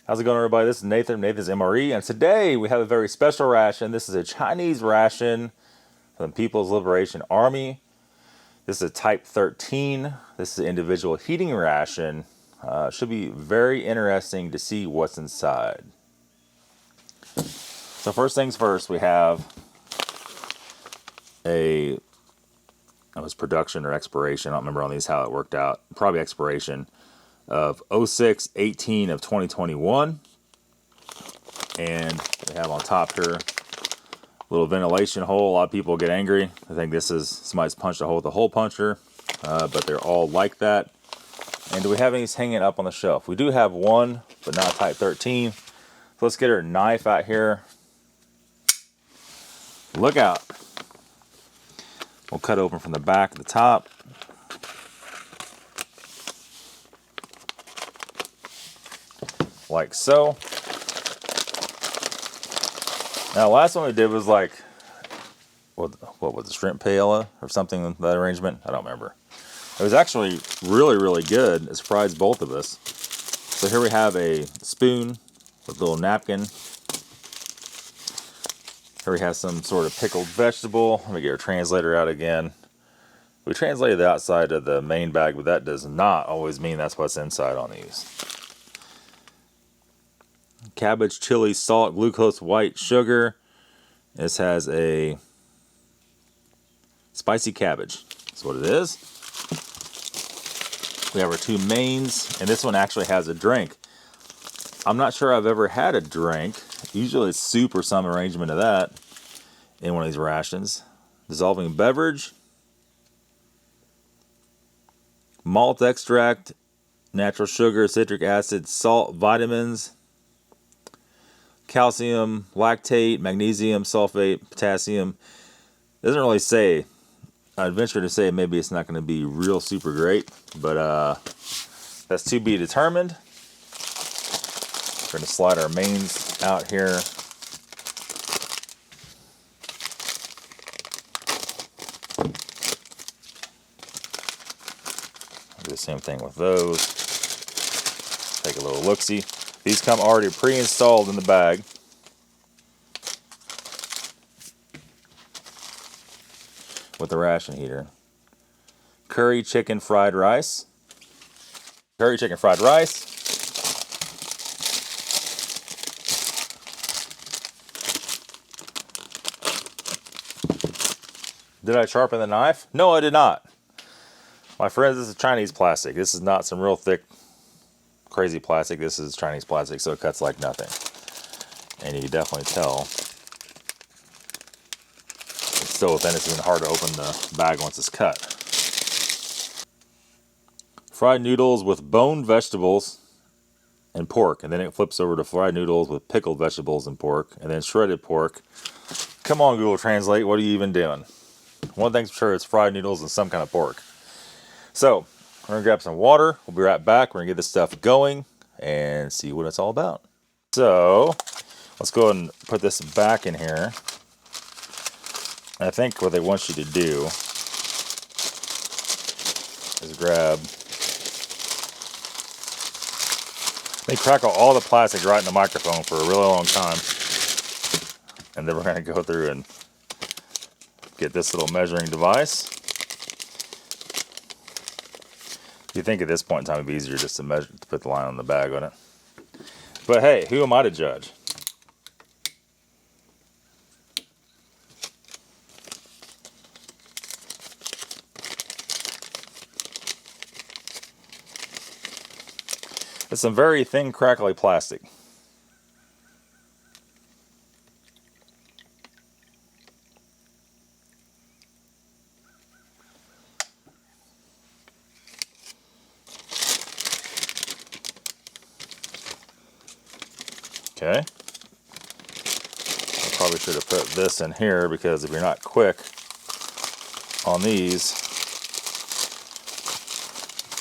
How's it going, everybody? This is Nathan, Nathan's MRE, and today we have a very special ration. This is a Chinese ration from the People's Liberation Army. This is a Type 13. This is an individual heating ration. Should be very interesting to see what's inside. So first things first, we have it was production or expiration. I don't remember on these how it worked out. Probably expiration of 06/18 of 2021. And we have on top here a little ventilation hole. A lot of people get angry. I think this is somebody's punched a hole with a hole puncher, but they're all like that. And do we have any hanging up on the shelf? We do have one, but not Type 13. So let's get our knife out here. Look out. We'll cut open from the back to the top. Like so. Now, the last one we did was like, what was it, shrimp paella or something, that arrangement? I don't remember. It was actually really, really good. It surprised both of us. So here we have a spoon with a little napkin. Here we have some sort of pickled vegetable. Let me get our translator out again. We translated the outside of the main bag, but that does not always mean that's what's inside on these. Cabbage, chili, salt, glucose, white sugar. This has a spicy cabbage. That's what it is. We have our two mains, and this one actually has a drink. I'm not sure I've ever had a drink. Usually it's soup or some arrangement of that in one of these rations. Dissolving beverage. Malt extract, natural sugar, citric acid, salt, vitamins, calcium, lactate, magnesium, sulfate, potassium. It doesn't really say. I'd venture to say maybe it's not going to be real super great, but that's to be determined. We're going to slide our mains out here. Do the same thing with those. Take a little look-see. These come already pre-installed in the bag. With the ration heater. Curry chicken fried rice. Curry chicken fried rice. Did I sharpen the knife? No, I did not. My friends, this is Chinese plastic. This is not some real thick, crazy plastic. This is Chinese plastic, so it cuts like nothing. And you can definitely tell. It's still within, it's even hard to open the bag once it's cut. Fried noodles with boned vegetables and pork. And then it flips over to fried noodles with pickled vegetables and pork. And then shredded pork. Come on, Google Translate. What are you even doing? One thing's for sure, it's fried noodles and some kind of pork. So, we're going to grab some water. We'll be right back. We're going to get this stuff going and see what it's all about. So, let's go ahead and put this back in here. I think what they want you to do is grab... They crackle all the plastic right in the microphone for a really long time. And then we're going to go through and get this little measuring device. You think at this point in time it'd be easier just to measure, to put the line on the bag on it. But hey, who am I to judge? It's some very thin, crackly plastic. Okay. I probably should have put this in here because if you're not quick on these,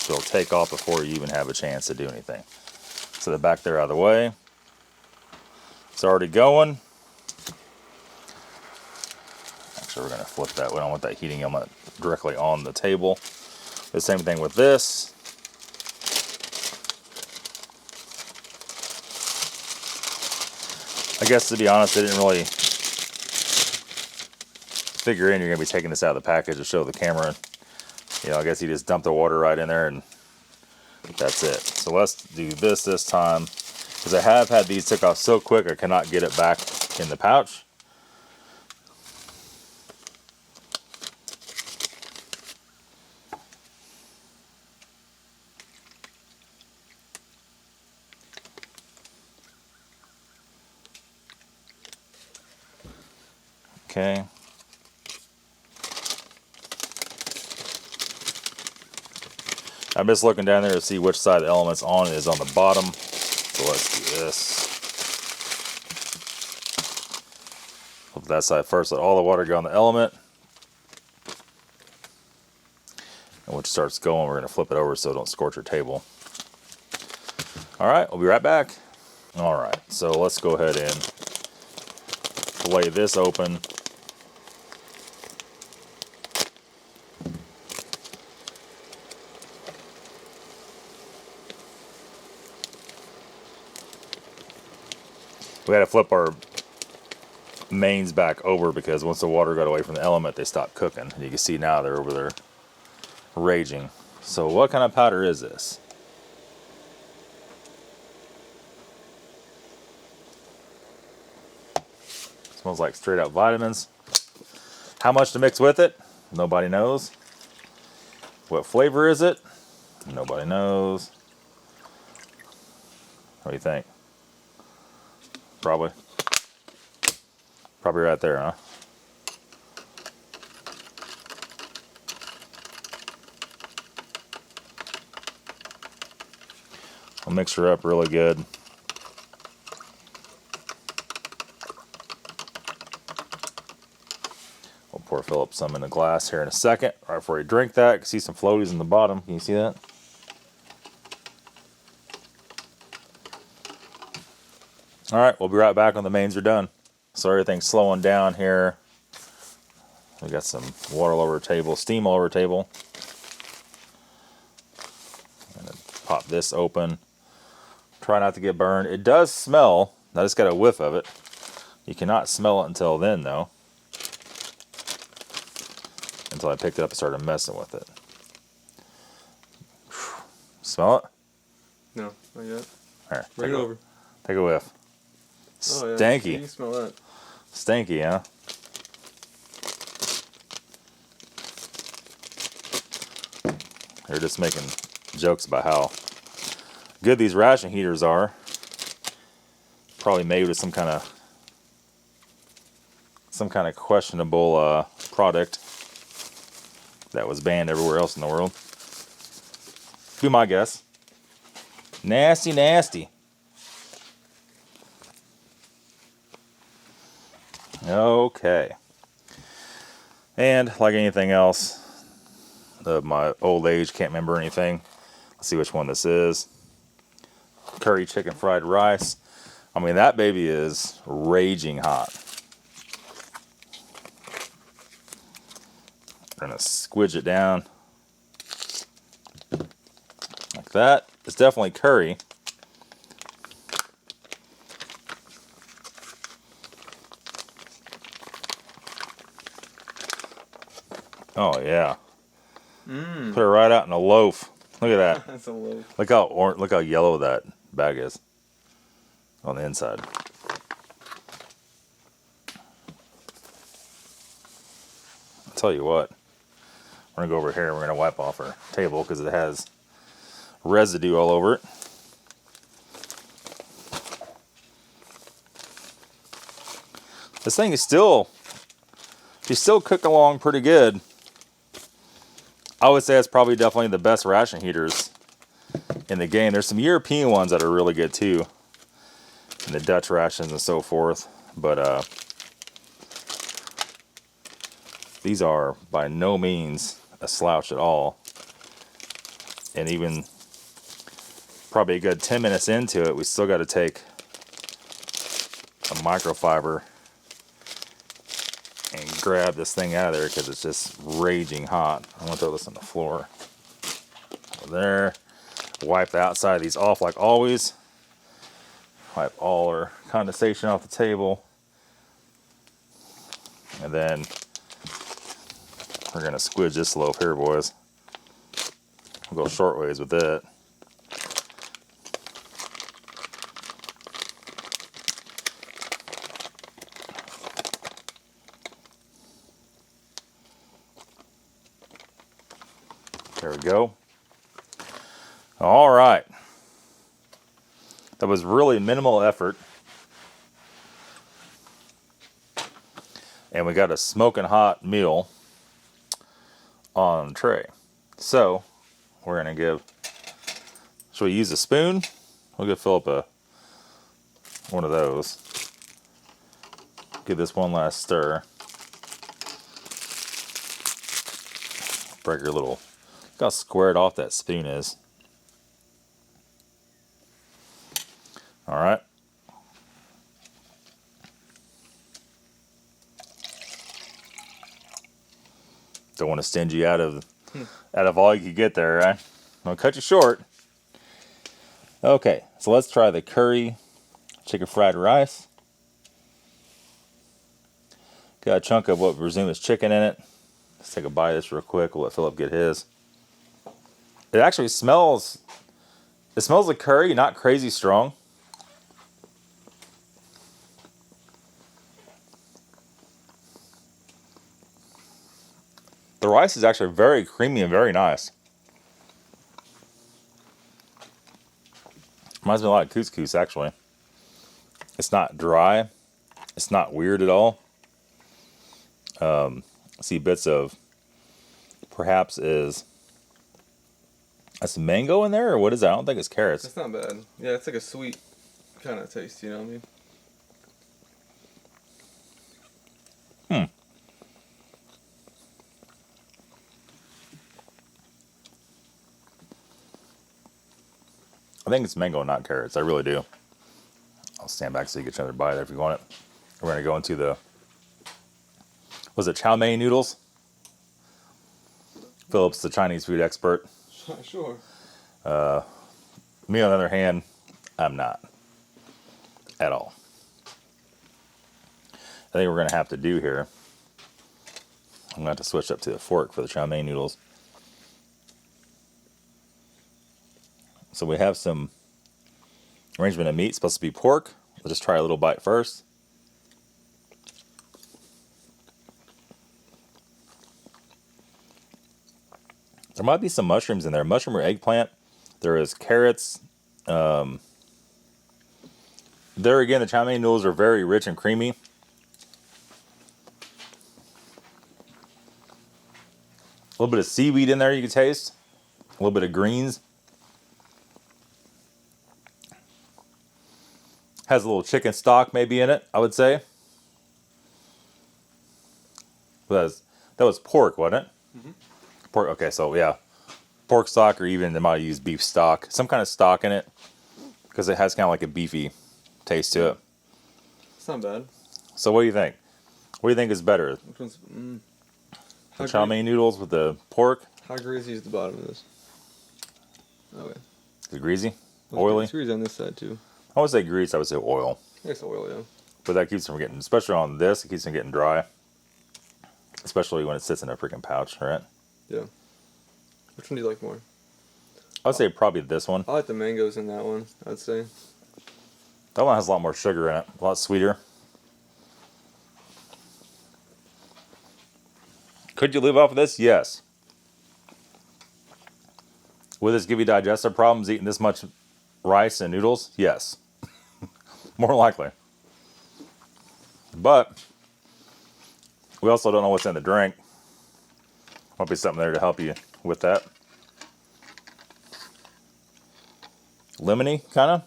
she'll take off before you even have a chance to do anything. So the back there out of the way. It's already going. Actually, we're going to flip that. We don't want that heating element directly on the table. The same thing with this. I guess to be honest, I didn't really figure in you're going to be taking this out of the package to show the camera. You know, I guess you just dump the water right in there and that's it. So let's do this time. Because I have had these took off so quick I cannot get it back in the pouch. Okay. I'm just looking down there to see which side the element's on is on the bottom. So let's do this. Flip that side first, let all the water go on the element. And when it starts going, we're going to flip it over so it don't scorch your table. Alright, we'll be right back. Alright, so let's go ahead and lay this open. We had to flip our mains back over because once the water got away from the element, they stopped cooking. And you can see now they're over there raging. So what kind of powder is this? Smells like straight out vitamins. How much to mix with it? Nobody knows. What flavor is it? Nobody knows. What do you think? Probably right there, huh? I'll mix her up really good. We'll pour Philip some in a glass here in a second, right before you drink that. You can see some floaties in the bottom. Can you see that? Alright, we'll be right back when the mains are done. So everything's slowing down here. We got some water all over the table, steam all over the table. I'm gonna pop this open. Try not to get burned. It does smell. I just got a whiff of it. You cannot smell it until then, though. Until I picked it up and started messing with it. Smell it? No, not yet. Here, Bring it over. Take a whiff. Oh, yeah. Stanky. You smell that. Stanky, huh? They're just making jokes about how good these ration heaters are. Probably made with some kind of questionable product that was banned everywhere else in the world. Be my guess. Nasty, nasty. Okay. And like anything else, my old age can't remember anything. Let's see which one this is. Curry chicken fried rice. I mean, that baby is raging hot. We're gonna squidge it down like that. It's definitely curry. Oh yeah. Put it right out in a loaf. Look at that. That's a loaf. Look how yellow that bag is on the inside. I'll tell you what. We're gonna go over here and we're gonna wipe off our table because it has residue all over it. This thing is she's still cooking along pretty good. I would say it's probably definitely the best ration heaters in the game. There's some European ones that are really good too, and the Dutch rations and so forth. But these are by no means a slouch at all. And even probably a good 10 minutes into it, we still got to take a microfiber and grab this thing out of there because it's just raging hot. I'm going to throw this on the floor. There. Wipe the outside of these off like always. Wipe all our condensation off the table. And then we're going to squidge this loaf here, boys. We'll go short ways with it. There we go. All right. That was really minimal effort. And we got a smoking hot meal on the tray. So, we're going to give... Should we use a spoon? We'll give Philip one of those. Give this one last stir. Break your little... Look how squared off that spoon is. Alright. Don't want to stinge you out of all you could get there, right? I'll cut you short. Okay, so let's try the curry chicken fried rice. Got a chunk of what we presume is chicken in it. Let's take a bite of this real quick. We'll let Philip get his. It actually smells... It smells like curry, not crazy strong. The rice is actually very creamy and very nice. Reminds me a lot of couscous, actually. It's not dry. It's not weird at all. I see bits of... Perhaps is... That's mango in there, or what is that? I don't think it's carrots. It's not bad. Yeah, it's like a sweet kind of taste, you know what I mean? I think it's mango, not carrots. I really do. I'll stand back so you get another bite there if you want it. We're going to go into the... Was it chow mein noodles? Philip's the Chinese food expert. Sure. Me, on the other hand, I'm not. At all. I think we're going to have to do here... I'm going to have to switch up to the fork for the chow mein noodles. So we have some arrangement of meat. Supposed to be pork. Let's just try a little bite first. There might be some mushrooms in there. Mushroom or eggplant. There is carrots. There again, the chow mein noodles are very rich and creamy. A little bit of seaweed in there you can taste. A little bit of greens. Has a little chicken stock maybe in it, I would say. That was pork, wasn't it? Mm-hmm. Pork. Okay, so yeah. Pork stock, or even they might use beef stock. Some kind of stock in it. Because it has kind of like a beefy taste to it. It's not bad. So what do you think? What do you think is better? Which one's... The chow mein noodles with the pork? How greasy is the bottom of this? Okay. Is it greasy? Oily? It's greasy on this side too. I would say grease, I would say oil. It's oil, yeah. But that keeps them from getting, especially on this, it keeps them getting dry. Especially when it sits in a freaking pouch, right? Yeah. Which one do you like more? I would say probably this one. I like the mangoes in that one, I'd say. That one has a lot more sugar in it, a lot sweeter. Could you live off of this? Yes. Would this give you digestive problems eating this much rice and noodles? Yes. More likely. But we also don't know what's in the drink. Might be something there to help you with that. Lemony, kind of?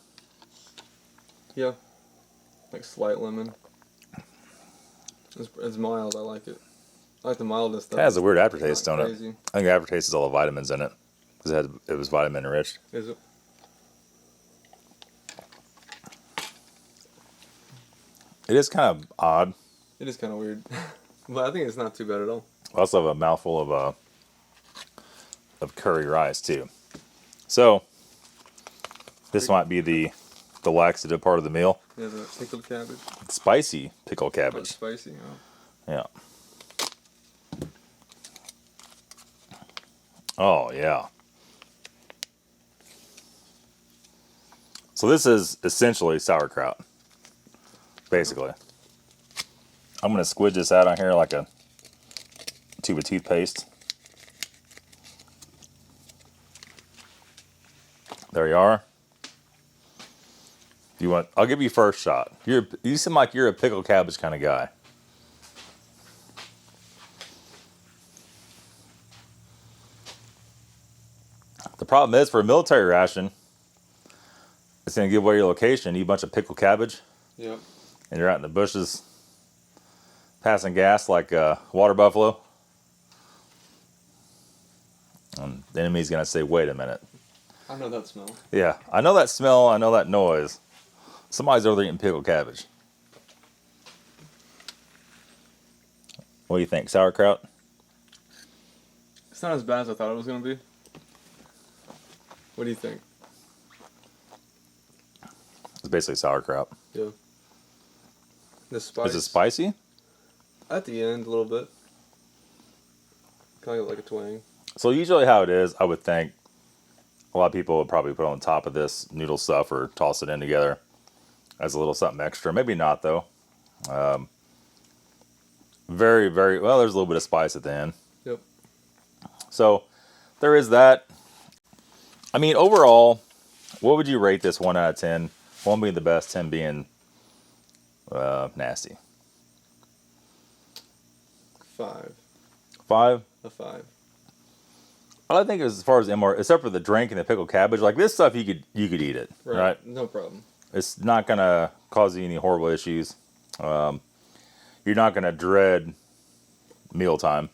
Yeah. Like slight lemon. It's mild, I like it. I like the mildness stuff. It has a weird aftertaste, don't crazy. it? I think the aftertaste is all the vitamins in it. Because it was vitamin enriched. Is it? It is kind of odd. It is kind of weird. But I think it's not too bad at all. I also have a mouthful of curry rice, too. So, this might be the the laxative part of the meal. Yeah, the pickled cabbage. Spicy pickled Oh, it's cabbage. spicy. Oh. Yeah. Oh, yeah. So this is essentially sauerkraut. Basically. I'm going to squidge this out on here like a tube of toothpaste. There you are. You want? I'll give you first shot. You seem like you're a pickled cabbage kind of guy. The problem is for a military ration, it's going to give away your location. You eat a bunch of pickled cabbage, Yep. and you're out in the bushes, passing gas like a water buffalo. And the enemy's going to say, "Wait a minute." I know that smell. Yeah, I know that smell. I know that noise. Somebody's over there eating pickled cabbage. What do you think? Sauerkraut? It's not as bad as I thought it was going to be. What do you think? It's basically sauerkraut. Yeah. The spice. Is it spicy? At the end, a little bit. Kind of like a twang. So usually how it is, I would think a lot of people would probably put on top of this noodle stuff or toss it in together as a little something extra. Maybe not, though. Very, very, well, there's a little bit of spice at the end. Yep. So there is that. I mean, overall, what would you rate this 1 out of 10? 1 being the best, 10 being nasty. 5. 5? A 5. I think as far as MR, except for the drink and the pickled cabbage, like this stuff you could eat it, right? No problem. It's not gonna cause you any horrible issues. You're not gonna dread mealtime,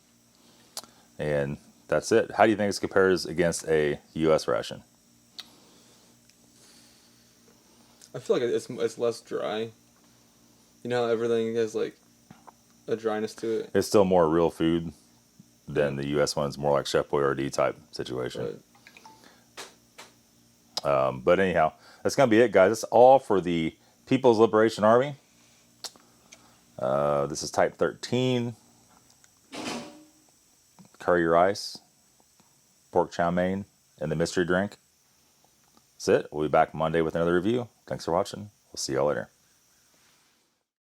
and that's it. How do you think this compares against a U.S. ration? I feel like it's less dry. You know how everything has like a dryness to it. It's still more real food than the U.S. one. It's more like Chef Boyardee type situation. Right. But anyhow, that's gonna be it, guys. That's all for the People's Liberation Army. This is Type 13. Curry rice, pork chow mein, and the mystery drink. That's it. We'll be back Monday with another review. Thanks for watching. We'll see y'all later.